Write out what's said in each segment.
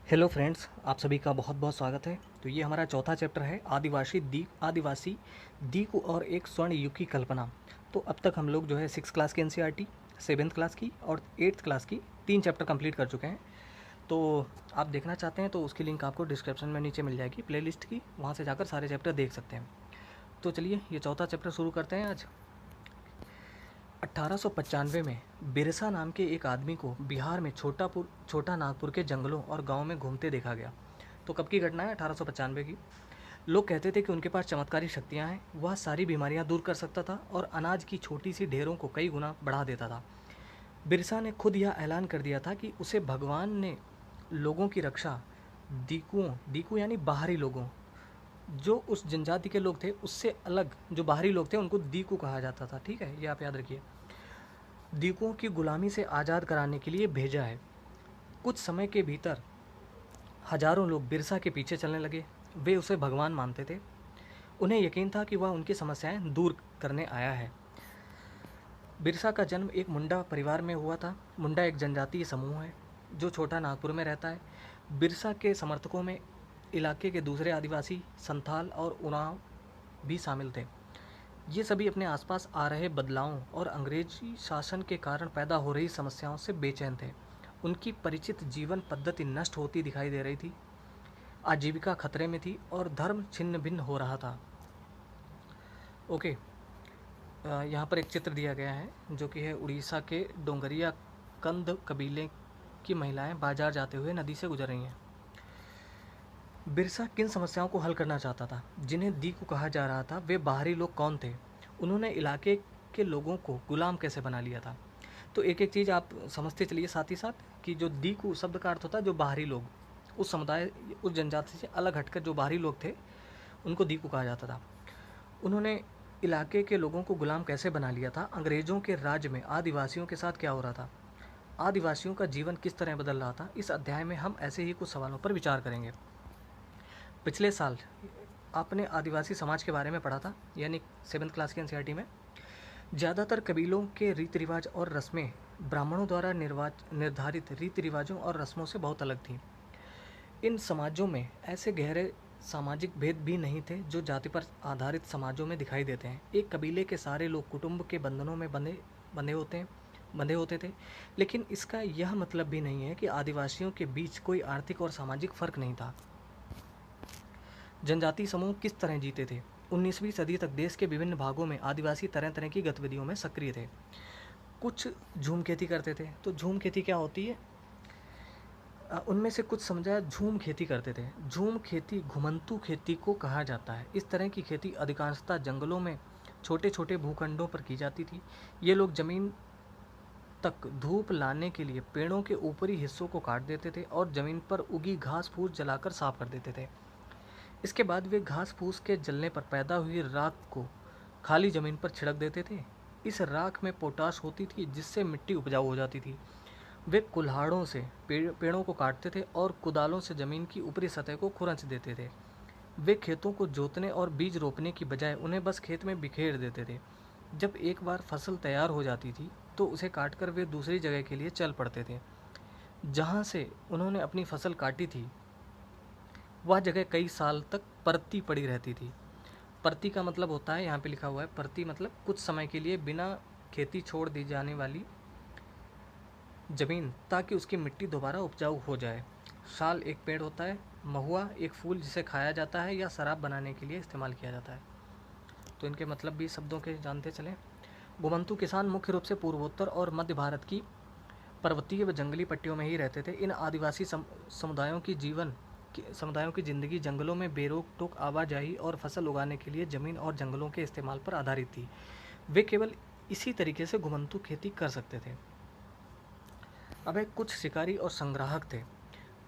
Hello friends, आप सभी का बहुत बहुत स्वागत है। तो ये हमारा चौथा चैप्टर है आदिवासी द्वीप और एक स्वर्ण युग की कल्पना। तो अब तक हम लोग जो है 6 क्लास की एनसीईआरटी, 7th क्लास की और 8th क्लास की 3 चैप्टर कंप्लीट कर चुके हैं। तो आप देखना चाहते हैं तो उसकी लिंक आपको डिस्क्रिप्शन में नीचे मिल जाएगी प्लेलिस्ट की, वहाँ से जाकर सारे चैप्टर देख सकते हैं। तो चलिए ये चौथा चैप्टर शुरू करते हैं आज। 1895 में बिरसा नाम के एक आदमी को बिहार में छोटा नागपुर के जंगलों और गांव में घूमते देखा गया। तो कब की घटना है? 1895 की। लोग कहते थे कि उनके पास चमत्कारी शक्तियां हैं, वह सारी बीमारियां दूर कर सकता था और अनाज की छोटी सी ढेरों को कई गुना बढ़ा देता था। बिरसा ने खुद यह ऐलान कर दिया था कि उसे भगवान ने लोगों की रक्षा दीकू यानी बाहरी लोगों, जो उस जनजाति के लोग थे उससे अलग जो बाहरी लोग थे उनको दीकू कहा जाता था। ठीक है, ये आप याद रखिए। दीकुओं की गुलामी से आज़ाद कराने के लिए भेजा है। कुछ समय के भीतर हजारों लोग बिरसा के पीछे चलने लगे। वे उसे भगवान मानते थे। उन्हें यकीन था कि वह उनकी समस्याएं दूर करने आया है। बिरसा का जन्म एक मुंडा परिवार में हुआ था। मुंडा एक जनजातीय समूह है जो छोटा नागपुर में रहता है। बिरसा के समर्थकों में इलाके के दूसरे आदिवासी, संथाल और उरांव भी शामिल थे। ये सभी अपने आसपास आ रहे बदलावों और अंग्रेजी शासन के कारण पैदा हो रही समस्याओं से बेचैन थे। उनकी परिचित जीवन पद्धति नष्ट होती दिखाई दे रही थी, आजीविका खतरे में थी और धर्म छिन्न भिन्न हो रहा था। ओके, यहाँ पर एक चित्र दिया गया है जो कि है उड़ीसा के डोंगरिया कंद कबीले की महिलाएं बाजार जाते हुए नदी से गुजर रही हैं। बिरसा किन समस्याओं को हल करना चाहता था? जिन्हें दीकू कहा जा रहा था, वे बाहरी लोग कौन थे? उन्होंने इलाके के लोगों को गुलाम कैसे बना लिया था? तो एक एक चीज़ आप समझते चलिए साथ ही साथ कि जो दीकू शब्द का अर्थ होता है जो बाहरी लोग, उस समुदाय, उस जनजाति से अलग हटकर जो बाहरी लोग थे उनको दीकू कहा जाता था। उन्होंने इलाके के लोगों को गुलाम कैसे बना लिया था? अंग्रेज़ों के राज्य में आदिवासियों के साथ क्या हो रहा था? आदिवासियों का जीवन किस तरह बदल रहा था? इस अध्याय में हम ऐसे ही कुछ सवालों पर विचार करेंगे। पिछले साल आपने आदिवासी समाज के बारे में पढ़ा था, यानी 7th क्लास की एनसीईआरटी में। ज़्यादातर कबीलों के रीति रिवाज और रस्में ब्राह्मणों द्वारा निर्धारित रीति रिवाजों और रस्मों से बहुत अलग थीं। इन समाजों में ऐसे गहरे सामाजिक भेद भी नहीं थे जो जाति पर आधारित समाजों में दिखाई देते हैं। एक कबीले के सारे लोग कुटुंब के बंधनों में बंधे होते थे, लेकिन इसका यह मतलब भी नहीं है कि आदिवासियों के बीच कोई आर्थिक और सामाजिक फर्क नहीं था। जनजातीय समूह किस तरह जीते थे? 19वीं सदी तक देश के विभिन्न भागों में आदिवासी तरह तरह की गतिविधियों में सक्रिय थे। कुछ झूम खेती करते थे। तो झूम खेती क्या होती है? उनमें से कुछ समझा झूम खेती करते थे। झूम खेती घुमंतू खेती को कहा जाता है। इस तरह की खेती अधिकांशतः जंगलों में छोटे छोटे भूखंडों पर की जाती थी। ये लोग जमीन तक धूप लाने के लिए पेड़ों के ऊपरी हिस्सों को काट देते थे और जमीन पर उगी घास फूस जलाकर साफ कर देते थे। इसके बाद वे घास फूस के जलने पर पैदा हुई राख को खाली ज़मीन पर छिड़क देते थे। इस राख में पोटाश होती थी जिससे मिट्टी उपजाऊ हो जाती थी। वे कुल्हाड़ों से पेड़ों को काटते थे और कुदालों से ज़मीन की ऊपरी सतह को खुरंच देते थे। वे खेतों को जोतने और बीज रोपने की बजाय उन्हें बस खेत में बिखेर देते थे। जब एक बार फसल तैयार हो जाती थी तो उसे काटकर वे दूसरी जगह के लिए चल पड़ते थे। जहाँ से उन्होंने अपनी फसल काटी थी वह जगह कई साल तक परती पड़ी रहती थी। परती का मतलब होता है, यहाँ पे लिखा हुआ है परती मतलब कुछ समय के लिए बिना खेती छोड़ दी जाने वाली ज़मीन, ताकि उसकी मिट्टी दोबारा उपजाऊ हो जाए। साल एक पेड़ होता है। महुआ एक फूल जिसे खाया जाता है या शराब बनाने के लिए इस्तेमाल किया जाता है। तो इनके मतलब भी शब्दों के जानते चलें। घुमंतू किसान मुख्य रूप से पूर्वोत्तर और मध्य भारत की पर्वतीय व जंगली पट्टियों में ही रहते थे। इन आदिवासी समुदायों की ज़िंदगी जंगलों में बेरोक टोक आवाजाही और फसल उगाने के लिए ज़मीन और जंगलों के इस्तेमाल पर आधारित थी। वे केवल इसी तरीके से घुमंतू खेती कर सकते थे। अब एक कुछ शिकारी और संग्राहक थे।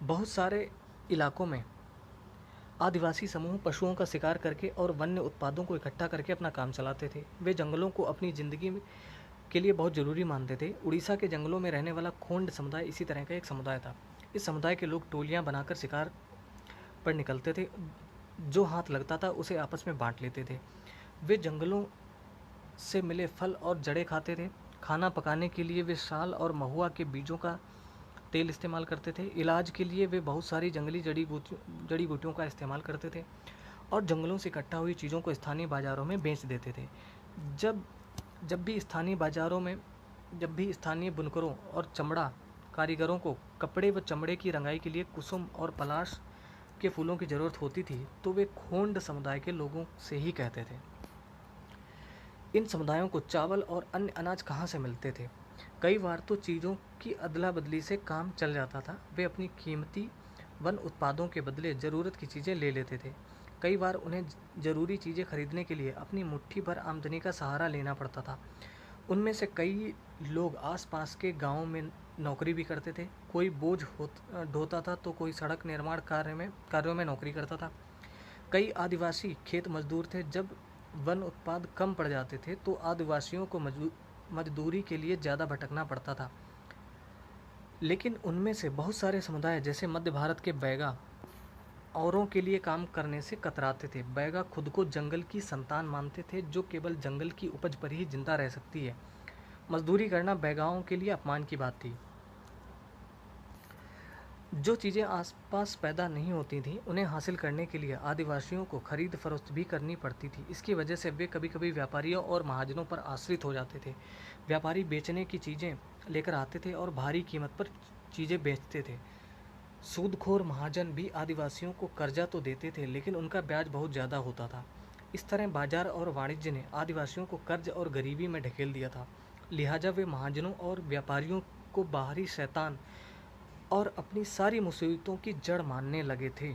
बहुत सारे इलाकों में आदिवासी समूह पशुओं का शिकार करके और वन्य उत्पादों को इकट्ठा करके अपना काम चलाते थे। वे जंगलों को अपनी ज़िंदगी के लिए बहुत ज़रूरी मानते थे। उड़ीसा के जंगलों में रहने वाला खोंड समुदाय इसी तरह का एक समुदाय था। इस समुदाय के लोग टोलियाँ बनाकर शिकार पर निकलते थे। जो हाथ लगता था उसे आपस में बांट लेते थे। वे जंगलों से मिले फल और जड़ें खाते थे। खाना पकाने के लिए वे साल और महुआ के बीजों का तेल इस्तेमाल करते थे। इलाज के लिए वे बहुत सारी जंगली जड़ी बूटियों का इस्तेमाल करते थे और जंगलों से इकट्ठा हुई चीज़ों को स्थानीय बाज़ारों में बेच देते थे। जब जब भी स्थानीय बाज़ारों में जब भी स्थानीय बुनकरों और चमड़ा कारीगरों को कपड़े व चमड़े की रंगाई के लिए कुसुम और पलाश के फूलों की ज़रूरत होती थी, तो वे खोंड समुदाय के लोगों से ही कहते थे। इन समुदायों को चावल और अन्य अनाज कहाँ से मिलते थे? कई बार तो चीज़ों की अदला बदली से काम चल जाता था। वे अपनी कीमती वन उत्पादों के बदले ज़रूरत की चीज़ें ले लेते थे। कई बार उन्हें ज़रूरी चीज़ें खरीदने के लिए अपनी मुट्ठी भर आमदनी का सहारा लेना पड़ता था। उनमें से कई लोग आसपास के गांवों में नौकरी भी करते थे। कोई बोझ ढोता था तो कोई सड़क निर्माण कार्यों में नौकरी करता था। कई आदिवासी खेत मजदूर थे। जब वन उत्पाद कम पड़ जाते थे तो आदिवासियों को मजदूरी के लिए ज़्यादा भटकना पड़ता था। लेकिन उनमें से बहुत सारे समुदाय जैसे मध्य भारत के बैगा औरों के लिए काम करने से कतराते थे। बैगा खुद को जंगल की संतान मानते थे जो केवल जंगल की उपज पर ही जिंदा रह सकती है। मजदूरी करना बैगाओं के लिए अपमान की बात थी। जो चीज़ें आसपास पैदा नहीं होती थीं उन्हें हासिल करने के लिए आदिवासियों को खरीद फरोख्त भी करनी पड़ती थी। इसकी वजह से वे कभी कभी व्यापारियों और महाजनों पर आश्रित हो जाते थे। व्यापारी बेचने की चीज़ें लेकर आते थे और भारी कीमत पर चीज़ें बेचते थे। सूदखोर महाजन भी आदिवासियों को कर्जा तो देते थे लेकिन उनका ब्याज बहुत ज़्यादा होता था। इस तरह बाजार और वाणिज्य ने आदिवासियों को कर्ज और गरीबी में ढकेल दिया था। लिहाजा वे महाजनों और व्यापारियों को बाहरी शैतान और अपनी सारी मुसीबतों की जड़ मानने लगे थे।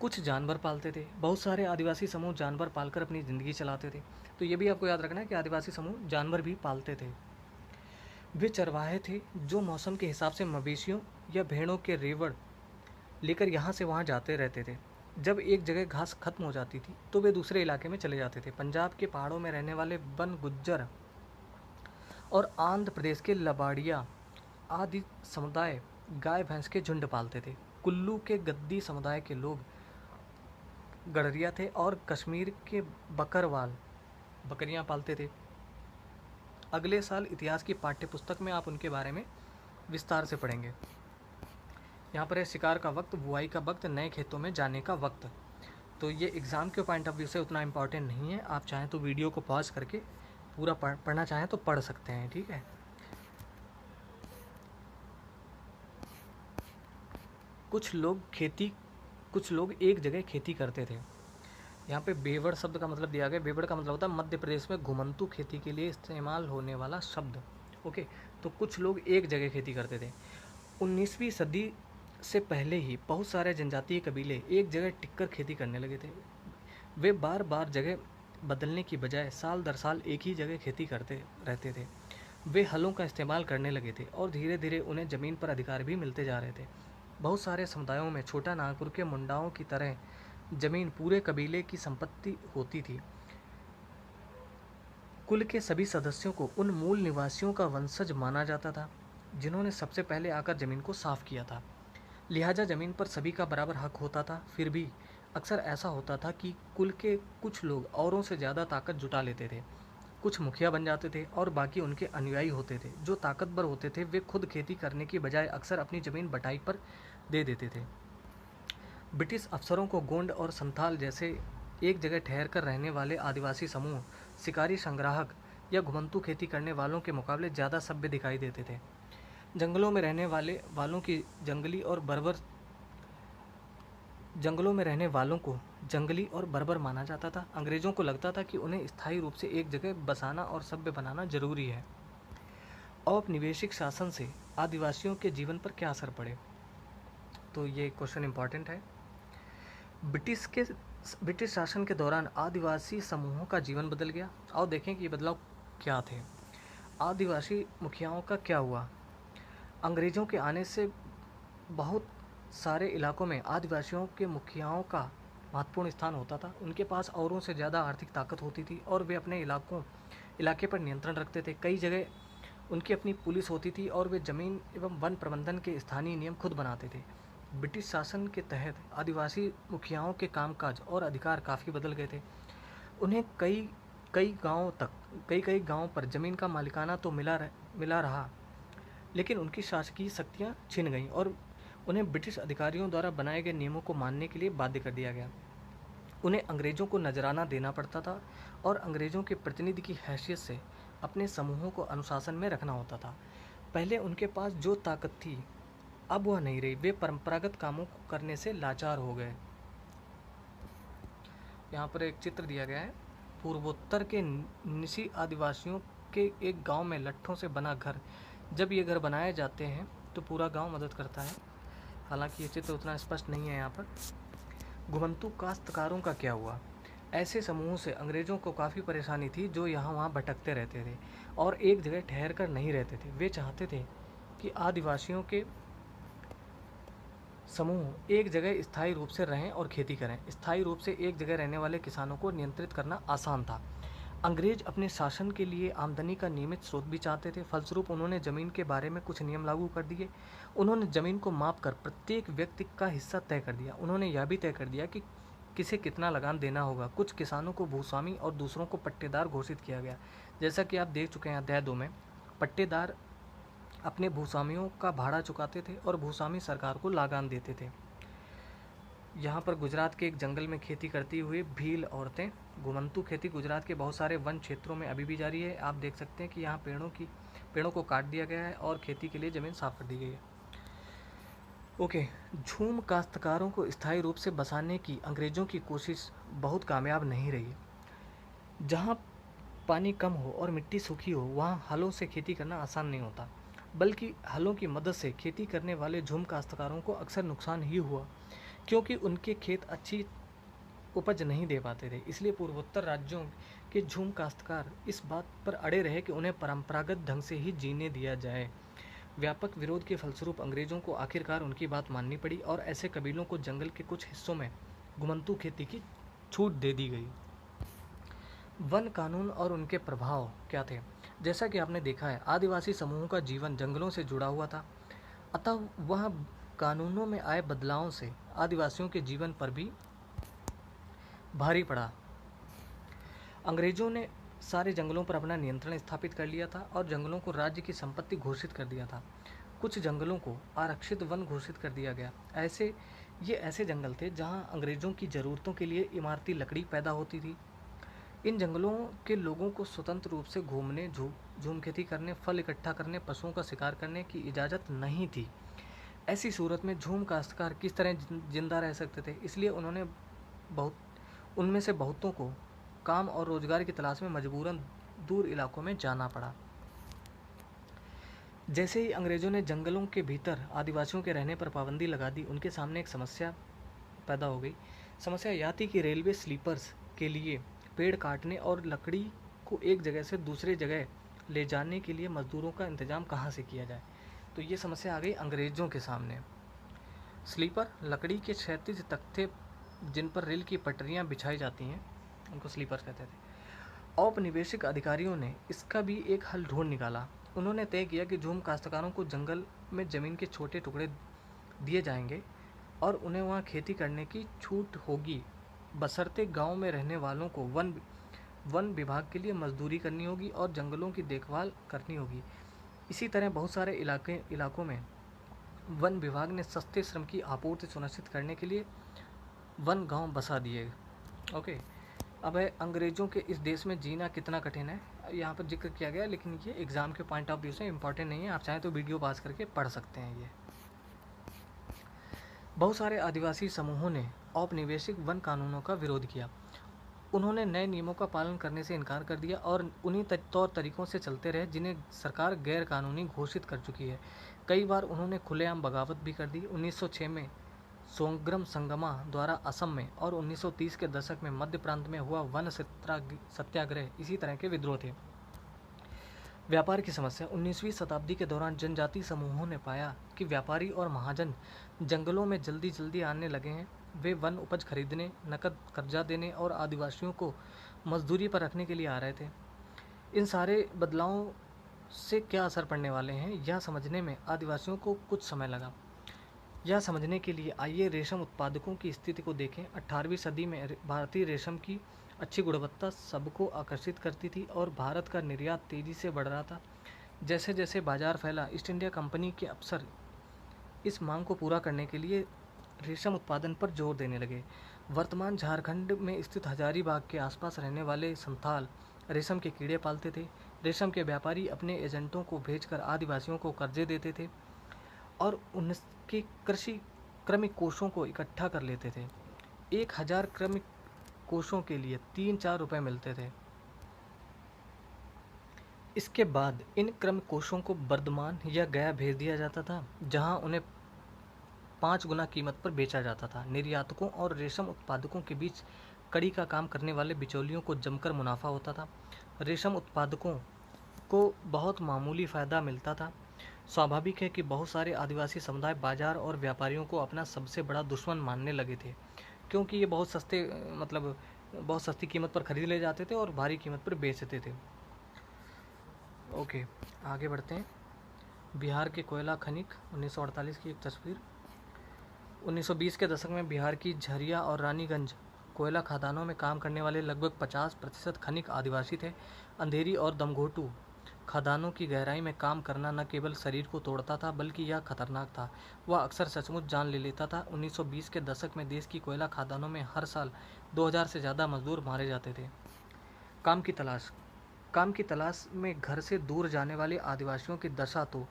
कुछ जानवर पालते थे। बहुत सारे आदिवासी समूह जानवर पालकर अपनी ज़िंदगी चलाते थे। तो ये भी आपको याद रखना है कि आदिवासी समूह जानवर भी पालते थे। वे चरवाहे थे जो मौसम के हिसाब से मवेशियों या भेड़ों के रेवड़ लेकर यहाँ से वहाँ जाते रहते थे। जब एक जगह घास खत्म हो जाती थी तो वे दूसरे इलाके में चले जाते थे। पंजाब के पहाड़ों में रहने वाले वन गुज्जर और आंध्र प्रदेश के लबाड़िया आदि समुदाय गाय भैंस के झुंड पालते थे। कुल्लू के गद्दी समुदाय के लोग गडरिया थे और कश्मीर के बकरवाल बकरियां पालते थे। अगले साल इतिहास की पाठ्य पुस्तक में आप उनके बारे में विस्तार से पढ़ेंगे। यहाँ पर है शिकार का वक्त, बुआई का वक्त, नए खेतों में जाने का वक्त। तो ये एग्ज़ाम के पॉइंट ऑफ व्यू से उतना इम्पॉर्टेंट नहीं है। आप चाहें तो वीडियो को पॉज करके पूरा पढ़ना चाहें तो पढ़ सकते हैं, ठीक है। कुछ लोग एक जगह खेती करते थे। यहाँ पे बेवड़ शब्द का मतलब दिया गया। बेवड़ का मतलब होता है मध्य प्रदेश में घुमंतू खेती के लिए इस्तेमाल होने वाला शब्द। ओके, तो कुछ लोग एक जगह खेती करते थे। 19वीं सदी से पहले ही बहुत सारे जनजातीय कबीले एक जगह टिककर खेती करने लगे थे। वे बार बार जगह बदलने की बजाय साल दर साल एक ही जगह खेती करते रहते थे। वे हलों का इस्तेमाल करने लगे थे और धीरे धीरे उन्हें ज़मीन पर अधिकार भी मिलते जा रहे थे। बहुत सारे समुदायों में छोटा नागपुर के मुंडाओं की तरह जमीन पूरे कबीले की संपत्ति होती थी। कुल के सभी सदस्यों को उन मूल निवासियों का वंशज माना जाता था जिन्होंने सबसे पहले आकर ज़मीन को साफ किया था। लिहाजा ज़मीन पर सभी का बराबर हक होता था। फिर भी अक्सर ऐसा होता था कि कुल के कुछ लोग औरों से ज़्यादा ताकत जुटा लेते थे। कुछ मुखिया बन जाते थे और बाकी उनके अनुयायी होते थे। जो ताकतवर होते थे वे खुद खेती करने की बजाय अक्सर अपनी ज़मीन बटाई पर दे देते थे। ब्रिटिश अफसरों को गोंड और संथाल जैसे एक जगह ठहर कर रहने वाले आदिवासी समूह शिकारी संग्राहक या घुमंतू खेती करने वालों के मुकाबले ज़्यादा सभ्य दिखाई देते थे। जंगलों में रहने वालों को जंगली और बर्बर माना जाता था। अंग्रेज़ों को लगता था कि उन्हें स्थायी रूप से एक जगह बसाना और सभ्य बनाना जरूरी है। औपनिवेशिक शासन से आदिवासियों के जीवन पर क्या असर पड़े? तो ये क्वेश्चन इम्पॉर्टेंट है। ब्रिटिश शासन के दौरान आदिवासी समूहों का जीवन बदल गया। आओ देखें कि ये बदलाव क्या थे। आदिवासी मुखियाओं का क्या हुआ? अंग्रेज़ों के आने से बहुत सारे इलाकों में आदिवासियों के मुखियाओं का महत्वपूर्ण स्थान होता था। उनके पास औरों से ज़्यादा आर्थिक ताकत होती थी और वे अपने इलाके पर नियंत्रण रखते थे। कई जगह उनकी अपनी पुलिस होती थी और वे ज़मीन एवं वन प्रबंधन के स्थानीय नियम खुद बनाते थे। ब्रिटिश शासन के तहत आदिवासी मुखियाओं के कामकाज और अधिकार काफ़ी बदल गए थे। उन्हें कई गांवों पर ज़मीन का मालिकाना तो मिला रहा, लेकिन उनकी शासकीय शक्तियाँ छिन गईं और उन्हें ब्रिटिश अधिकारियों द्वारा बनाए गए नियमों को मानने के लिए बाध्य कर दिया गया। उन्हें अंग्रेज़ों को नजराना देना पड़ता था और अंग्रेज़ों के प्रतिनिधि की हैसियत से अपने समूहों को अनुशासन में रखना होता था। पहले उनके पास जो ताकत थी, अब वह नहीं रही। वे परंपरागत कामों को करने से लाचार हो गए। यहाँ पर एक चित्र दिया गया है। पूर्वोत्तर के निसी आदिवासियों के एक गांव में लट्ठों से बना घर, जब ये घर बनाए जाते हैं तो पूरा गांव मदद करता है। हालांकि ये चित्र उतना स्पष्ट नहीं है यहाँ पर। घुमंतू काश्तकारों का क्या हुआ? ऐसे समूहों से अंग्रेज़ों को काफ़ी परेशानी थी, जो यहाँ वहाँ भटकते रहते थे और एक जगह ठहर कर नहीं रहते थे। वे चाहते थे कि आदिवासियों के समूह एक जगह स्थायी रूप से रहें और खेती करें। स्थायी रूप से एक जगह रहने वाले किसानों को नियंत्रित करना आसान था। अंग्रेज अपने शासन के लिए आमदनी का नियमित स्रोत भी चाहते थे। फलस्वरूप उन्होंने ज़मीन के बारे में कुछ नियम लागू कर दिए। उन्होंने ज़मीन को माप कर प्रत्येक व्यक्ति का हिस्सा तय कर दिया। उन्होंने यह भी तय कर दिया कि किसे कितना लगान देना होगा। कुछ किसानों को भूस्वामी और दूसरों को पट्टेदार घोषित किया गया। जैसा कि आप देख चुके हैं अध्याय 2 में, पट्टेदार अपने भूस्वामियों का भाड़ा चुकाते थे और भूस्वामी सरकार को लगान देते थे। यहाँ पर गुजरात के एक जंगल में खेती करती हुई भील औरतें। घुमंतू खेती गुजरात के बहुत सारे वन क्षेत्रों में अभी भी जारी है। आप देख सकते हैं कि यहाँ पेड़ों को काट दिया गया है और खेती के लिए ज़मीन साफ कर दी गई है। ओके, झूम काश्तकारों को स्थायी रूप से बसाने की अंग्रेज़ों की कोशिश बहुत कामयाब नहीं रही। जहाँ पानी कम हो और मिट्टी सूखी हो, वहाँ हलों से खेती करना आसान नहीं होता, बल्कि हलों की मदद से खेती करने वाले झूम काश्तकारों को अक्सर नुकसान ही हुआ, क्योंकि उनके खेत अच्छी उपज नहीं दे पाते थे। इसलिए पूर्वोत्तर राज्यों के झूम काश्तकार इस बात पर अड़े रहे कि उन्हें परंपरागत ढंग से ही जीने दिया जाए। व्यापक विरोध के फलस्वरूप अंग्रेज़ों को आखिरकार उनकी बात माननी पड़ी और ऐसे कबीलों को जंगल के कुछ हिस्सों में घुमंतू खेती की छूट दे दी गई। वन कानून और उनके प्रभाव क्या थे? जैसा कि आपने देखा है, आदिवासी समूहों का जीवन जंगलों से जुड़ा हुआ था, अतः वह कानूनों में आए बदलावों से आदिवासियों के जीवन पर भी भारी पड़ा। अंग्रेज़ों ने सारे जंगलों पर अपना नियंत्रण स्थापित कर लिया था और जंगलों को राज्य की संपत्ति घोषित कर दिया था। कुछ जंगलों को आरक्षित वन घोषित कर दिया गया। ये ऐसे जंगल थे जहां अंग्रेज़ों की ज़रूरतों के लिए इमारती लकड़ी पैदा होती थी। इन जंगलों के लोगों को स्वतंत्र रूप से घूमने, झूम खेती करने, फल इकट्ठा करने, पशुओं का शिकार करने की इजाज़त नहीं थी। ऐसी सूरत में झूम काश्तकार किस तरह जिंदा रह सकते थे? इसलिए उनमें से बहुतों को काम और रोजगार की तलाश में मजबूरन दूर इलाकों में जाना पड़ा। जैसे ही अंग्रेज़ों ने जंगलों के भीतर आदिवासियों के रहने पर पाबंदी लगा दी, उनके सामने एक समस्या पैदा हो गई। समस्या यह थी कि रेलवे स्लीपर्स के लिए पेड़ काटने और लकड़ी को एक जगह से दूसरे जगह ले जाने के लिए मजदूरों का इंतजाम कहाँ से किया जाए। तो ये समस्या आ गई अंग्रेज़ों के सामने। स्लीपर लकड़ी के क्षैतिज तख्ते जिन पर रेल की पटरियाँ बिछाई जाती हैं, उनको स्लीपर कहते थे। औपनिवेशिक अधिकारियों ने इसका भी एक हल ढूंढ निकाला। उन्होंने तय किया कि झूम काश्तकारों को जंगल में ज़मीन के छोटे टुकड़े दिए जाएंगे और उन्हें वहाँ खेती करने की छूट होगी, बशर्ते गांव में रहने वालों को वन विभाग के लिए मजदूरी करनी होगी और जंगलों की देखभाल करनी होगी। इसी तरह बहुत सारे इलाकों में वन विभाग ने सस्ते श्रम की आपूर्ति सुनिश्चित करने के लिए वन गांव बसा दिए। ओके, अब है अंग्रेज़ों के इस देश में जीना कितना कठिन है, यहाँ पर जिक्र किया गया, लेकिन ये एग्ज़ाम के पॉइंट ऑफ व्यू से इम्पॉर्टेंट नहीं है। आप चाहें तो वीडियो पास करके पढ़ सकते हैं। ये बहुत सारे आदिवासी समूहों ने औपनिवेशिक वन कानूनों का विरोध किया। उन्होंने नए नियमों का पालन करने से इनकार कर दिया और उन्हीं तौर तरीक़ों से चलते रहे जिन्हें सरकार गैर कानूनी घोषित कर चुकी है। कई बार उन्होंने खुलेआम बगावत भी कर दी। 1906 में सोंग्रम संगमा द्वारा असम में और 1930 के दशक में मध्य प्रांत में हुआ वन सत्याग्रह इसी तरह के विद्रोह थे। व्यापार की समस्या। 19वीं शताब्दी के दौरान जनजातीय समूहों ने पाया कि व्यापारी और महाजन जंगलों में जल्दी आने लगे हैं। वे वन उपज खरीदने, नकद कर्जा देने और आदिवासियों को मजदूरी पर रखने के लिए आ रहे थे। इन सारे बदलावों से क्या असर पड़ने वाले हैं, यह समझने में आदिवासियों को कुछ समय लगा। यह समझने के लिए आइए रेशम उत्पादकों की स्थिति को देखें। 18वीं सदी में भारतीय रेशम की अच्छी गुणवत्ता सबको आकर्षित करती थी और भारत का निर्यात तेज़ी से बढ़ रहा था। जैसे जैसे बाजार फैला, ईस्ट इंडिया कंपनी के अफसर इस मांग को पूरा करने के लिए रेशम उत्पादन पर जोर देने लगे। वर्तमान झारखंड में स्थित हजारीबाग के आसपास रहने वाले संथाल रेशम के कीड़े पालते थे। रेशम के व्यापारी अपने एजेंटों को भेजकर आदिवासियों को कर्जे देते थे और उनके कृषि क्रमिक कोषों को इकट्ठा कर लेते थे। 1000 क्रमिक कोषों के लिए 3-4 रुपए मिलते थे। इसके बाद इन क्रमिक कोषों को बर्धमान या गया भेज दिया जाता था, जहां उन्हें 5 गुना कीमत पर बेचा जाता था। निर्यातकों और रेशम उत्पादकों के बीच कड़ी का काम करने वाले बिचौलियों को जमकर मुनाफा होता था। रेशम उत्पादकों को बहुत मामूली फ़ायदा मिलता था। स्वाभाविक है कि बहुत सारे आदिवासी समुदाय बाजार और व्यापारियों को अपना सबसे बड़ा दुश्मन मानने लगे थे, क्योंकि ये बहुत सस्ते मतलब बहुत सस्ती कीमत पर खरीद ले जाते थे और भारी कीमत पर बेचते थे। ओके, आगे बढ़ते हैं। बिहार के कोयला खनिक 1948 की एक तस्वीर। 1920 के दशक में बिहार की झरिया और रानीगंज कोयला खदानों में काम करने वाले लगभग 50% खनिक आदिवासी थे। अंधेरी और दमघोटू खदानों की गहराई में काम करना न केवल शरीर को तोड़ता था, बल्कि यह खतरनाक था। वह अक्सर सचमुच जान ले लेता था। 1920 के दशक में देश की कोयला खदानों में हर साल 2000 से ज़्यादा मजदूर मारे जाते थे। काम की तलाश। काम की तलाश में घर से दूर जाने वाले आदिवासियों की दशा तो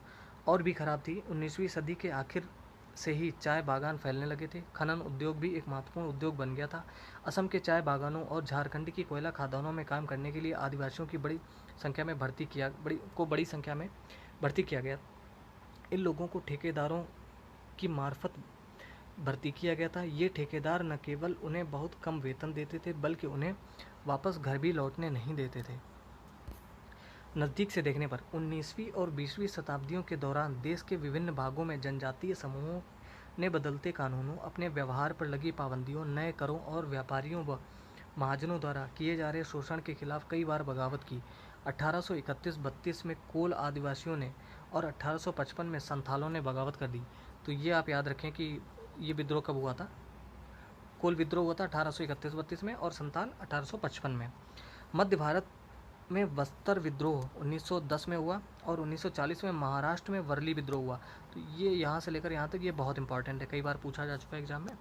और भी खराब थी। 19वीं सदी के आखिर से ही चाय बागान फैलने लगे थे। खनन उद्योग भी एक महत्वपूर्ण उद्योग बन गया था। असम के चाय बागानों और झारखंड की कोयला खदानों में काम करने के लिए आदिवासियों की बड़ी संख्या में बड़ी संख्या में भर्ती किया गया। इन लोगों को ठेकेदारों की मार्फत भर्ती किया गया था। ये ठेकेदार न केवल उन्हें बहुत कम वेतन देते थे, बल्कि उन्हें वापस घर भी लौटने नहीं देते थे। नज़दीक से देखने पर 19वीं और 20वीं शताब्दियों के दौरान देश के विभिन्न भागों में जनजातीय समूहों ने बदलते कानूनों, अपने व्यवहार पर लगी पाबंदियों, नए करों और व्यापारियों व महाजनों द्वारा किए जा रहे शोषण के खिलाफ कई बार बगावत की। 1831-32 में कोल आदिवासियों ने और 1855 में संथालों ने बगावत कर दी। तो ये आप याद रखें कि ये विद्रोह कब हुआ था। कोल विद्रोह हुआ था 1831-32 में और संथाल 1855 में। मध्य भारत में बस्तर विद्रोह 1910 में हुआ और 1940 में महाराष्ट्र में वर्ली विद्रोह हुआ। तो ये यहाँ से लेकर यहाँ तक ये बहुत इंपॉर्टेंट है, कई बार पूछा जा चुका है एग्जाम में।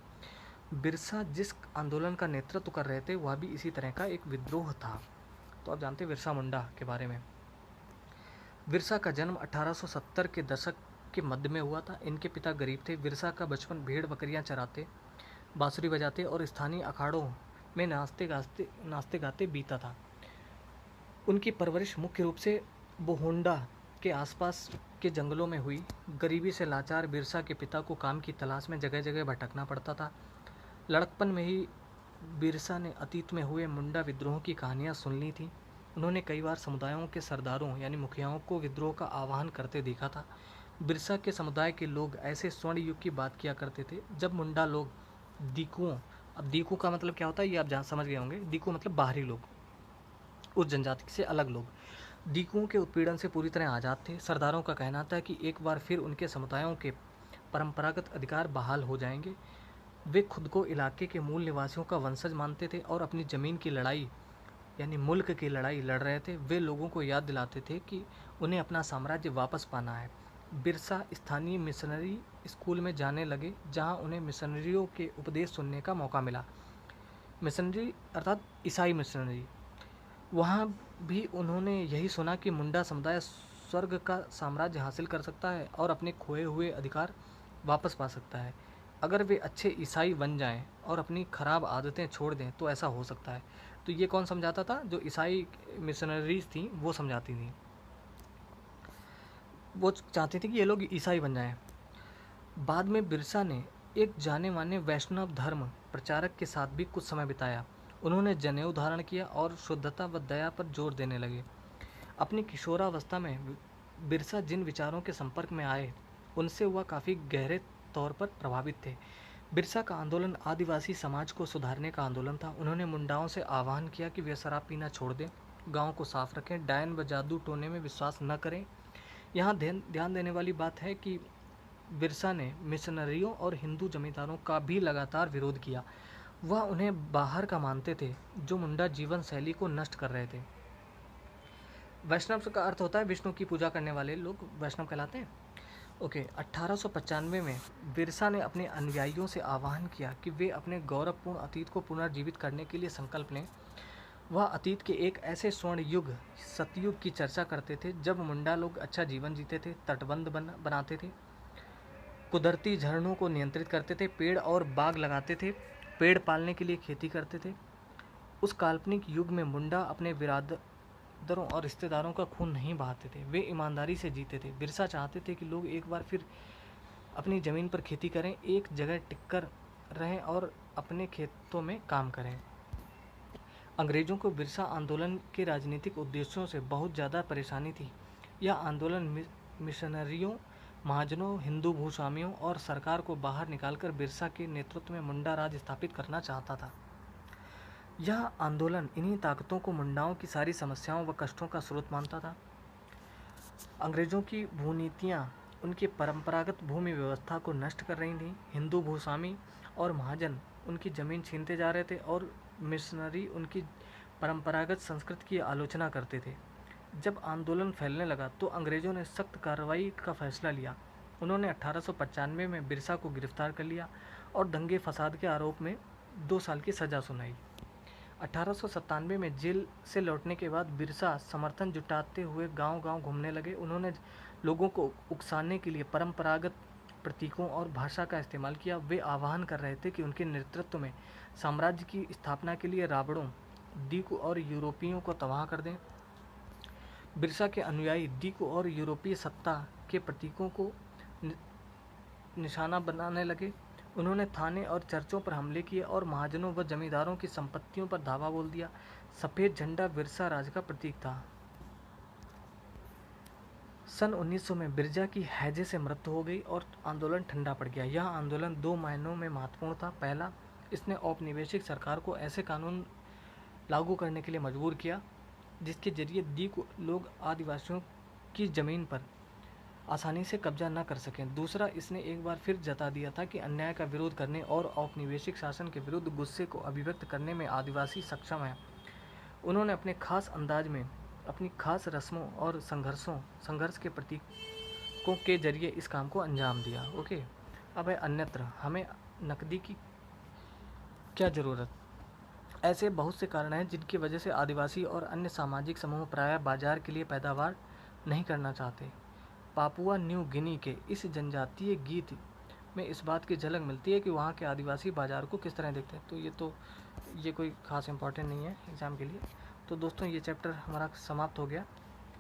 बिरसा जिस आंदोलन का नेतृत्व कर रहे थे वह भी इसी तरह का एक विद्रोह था। तो आप जानते हैं बिरसा मुंडा के बारे में। बिरसा का जन्म 1870 के दशक के मध्य में हुआ था। इनके पिता गरीब थे। बिरसा का बचपन भेड़ बकरियां चराते, बांसुरी बजाते और स्थानीय अखाड़ों में नाचते गाते बीता था। उनकी परवरिश मुख्य रूप से बोहोंडा के आसपास के जंगलों में हुई। गरीबी से लाचार बिरसा के पिता को काम की तलाश में जगह जगह भटकना पड़ता था। लड़कपन में ही बिरसा ने अतीत में हुए मुंडा विद्रोह की कहानियां सुन ली थी। उन्होंने कई बार समुदायों के सरदारों यानी मुखियाओं को विद्रोह का आह्वान करते देखा था। बिरसा के समुदाय के लोग ऐसे स्वर्ण युग की बात किया करते थे जब मुंडा लोग दीकुओं, अब दीकू का मतलब क्या होता है ये आप समझ गए होंगे। दीकू मतलब बाहरी लोग, उस जनजाति से अलग लोग, दीकुओं के उत्पीड़न से पूरी तरह आज़ाद थे। सरदारों का कहना था कि एक बार फिर उनके समुदायों के परंपरागत अधिकार बहाल हो जाएंगे। वे खुद को इलाके के मूल निवासियों का वंशज मानते थे और अपनी ज़मीन की लड़ाई यानी मुल्क की लड़ाई लड़ रहे थे। वे लोगों को याद दिलाते थे कि उन्हें अपना साम्राज्य वापस पाना है। बिरसा स्थानीय मिशनरी स्कूल में जाने लगे, जहां उन्हें मिशनरियों के उपदेश सुनने का मौका मिला। मिशनरी अर्थात ईसाई मिशनरी। वहाँ भी उन्होंने यही सुना कि मुंडा समुदाय स्वर्ग का साम्राज्य हासिल कर सकता है और अपने खोए हुए अधिकार वापस पा सकता है। अगर वे अच्छे ईसाई बन जाएं और अपनी खराब आदतें छोड़ दें तो ऐसा हो सकता है। तो ये कौन समझाता था? जो ईसाई मिशनरीज थी वो समझाती थी। वो चाहती थी कि ये लोग ईसाई बन जाएं। बाद में बिरसा ने एक जाने माने वैष्णव धर्म प्रचारक के साथ भी कुछ समय बिताया। उन्होंने जनेऊ धारण किया और शुद्धता व दया पर जोर देने लगे। अपनी किशोरावस्था में बिरसा जिन विचारों के संपर्क में आए उनसे वह काफ़ी गहरे तौर पर प्रभावित थे। बिरसा का आंदोलन आदिवासी समाज को सुधारने का आंदोलन था। उन्होंने मुंडाओं से आह्वान किया कि वे शराब पीना छोड़ दें, गाँव को साफ रखें, डायन व जादू टोने में विश्वास न करें। यहाँ ध्यान देने वाली बात है कि बिरसा ने मिशनरियों और हिंदू जमींदारों का भी लगातार विरोध किया। वह उन्हें बाहर का मानते थे जो मुंडा जीवन शैली को नष्ट कर रहे थे। वैष्णव का अर्थ होता है विष्णु की पूजा करने वाले लोग वैष्णव कहलाते हैं। ओके, 1895 में बिरसा ने अपने अनुयायियों से आह्वान किया कि वे अपने गौरवपूर्ण अतीत को पुनर्जीवित करने के लिए संकल्प लें। वह अतीत के एक ऐसे स्वर्ण युग सतयुग की चर्चा करते थे जब मुंडा लोग अच्छा जीवन जीते थे, तटबंध बनाते थे, कुदरती झरनों को नियंत्रित करते थे, पेड़ और बाग लगाते थे, पेड़ पालने के लिए खेती करते थे। उस काल्पनिक युग में मुंडा अपने बिरादरों और रिश्तेदारों का खून नहीं बहाते थे, वे ईमानदारी से जीते थे। बिरसा चाहते थे कि लोग एक बार फिर अपनी ज़मीन पर खेती करें, एक जगह टिककर रहें और अपने खेतों में काम करें। अंग्रेज़ों को बिरसा आंदोलन के राजनीतिक उद्देश्यों से बहुत ज़्यादा परेशानी थी। यह आंदोलन मिशनरियों, महाजनों, हिंदू भूस्वामियों और सरकार को बाहर निकालकर बिरसा के नेतृत्व में मुंडा राज स्थापित करना चाहता था। यह आंदोलन इन्हीं ताकतों को मुंडाओं की सारी समस्याओं व कष्टों का स्रोत मानता था। अंग्रेज़ों की भूनीतियाँ उनकी परंपरागत भूमि व्यवस्था को नष्ट कर रही थीं। हिंदू भूस्वामी और महाजन उनकी ज़मीन छीनते जा रहे थे और मिशनरी उनकी परंपरागत संस्कृति की आलोचना करते थे। जब आंदोलन फैलने लगा तो अंग्रेज़ों ने सख्त कार्रवाई का फैसला लिया। उन्होंने 1895 में बिरसा को गिरफ्तार कर लिया और दंगे फसाद के आरोप में 2 साल की सज़ा सुनाई। 1897 में जेल से लौटने के बाद बिरसा समर्थन जुटाते हुए गांव-गांव घूमने लगे। उन्होंने लोगों को उकसाने के लिए परंपरागत प्रतीकों और भाषा का इस्तेमाल किया। वे आह्वान कर रहे थे कि उनके नेतृत्व में साम्राज्य की स्थापना के लिए रावणों, दीकू और यूरोपियों को तबाह कर दें। बिरसा के अनुयायी दीकू और यूरोपीय सत्ता के प्रतीकों को निशाना बनाने लगे। उन्होंने थाने और चर्चों पर हमले किए और महाजनों व जमींदारों की संपत्तियों पर धावा बोल दिया। सफ़ेद झंडा बिरसा राज का प्रतीक था। सन 1900 में बिरजा की हैजे से मृत्यु हो गई और आंदोलन ठंडा पड़ गया। यह आंदोलन 2 मायनों में महत्वपूर्ण था। पहला, इसने औपनिवेशिक सरकार को ऐसे कानून लागू करने के लिए मजबूर किया जिसके जरिए दीकू लोग आदिवासियों की ज़मीन पर आसानी से कब्जा न कर सकें। दूसरा, इसने एक बार फिर जता दिया था कि अन्याय का विरोध करने और औपनिवेशिक शासन के विरुद्ध गुस्से को अभिव्यक्त करने में आदिवासी सक्षम हैं। उन्होंने अपने खास अंदाज में अपनी खास रस्मों और संघर्ष के प्रतीकों के जरिए इस काम को अंजाम दिया। ओके, अब है अन्यत्र। हमें नकदी की क्या ज़रूरत? ऐसे बहुत से कारण हैं जिनकी वजह से आदिवासी और अन्य सामाजिक समूह प्रायः बाजार के लिए पैदावार नहीं करना चाहते। पापुआ न्यू गिनी के इस जनजातीय गीत में इस बात की झलक मिलती है कि वहाँ के आदिवासी बाजार को किस तरह देखते हैं। तो ये कोई ख़ास इंपॉर्टेंट नहीं है एग्ज़ाम के लिए। तो दोस्तों, ये चैप्टर हमारा समाप्त हो गया।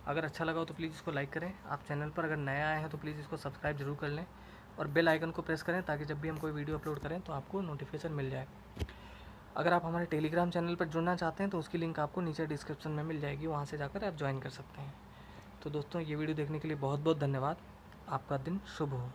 अगर अच्छा लगा हो तो प्लीज़ इसको लाइक करें। आप चैनल पर अगर नया आए हैं तो प्लीज़ इसको सब्सक्राइब जरूर कर लें और बेल आइकन को प्रेस करें ताकि जब भी हम कोई वीडियो अपलोड करें तो आपको नोटिफिकेशन मिल जाए। अगर आप हमारे टेलीग्राम चैनल पर जुड़ना चाहते हैं तो उसकी लिंक आपको नीचे डिस्क्रिप्शन में मिल जाएगी, वहाँ से जाकर आप ज्वाइन कर सकते हैं। तो दोस्तों, ये वीडियो देखने के लिए बहुत बहुत धन्यवाद। आपका दिन शुभ हो।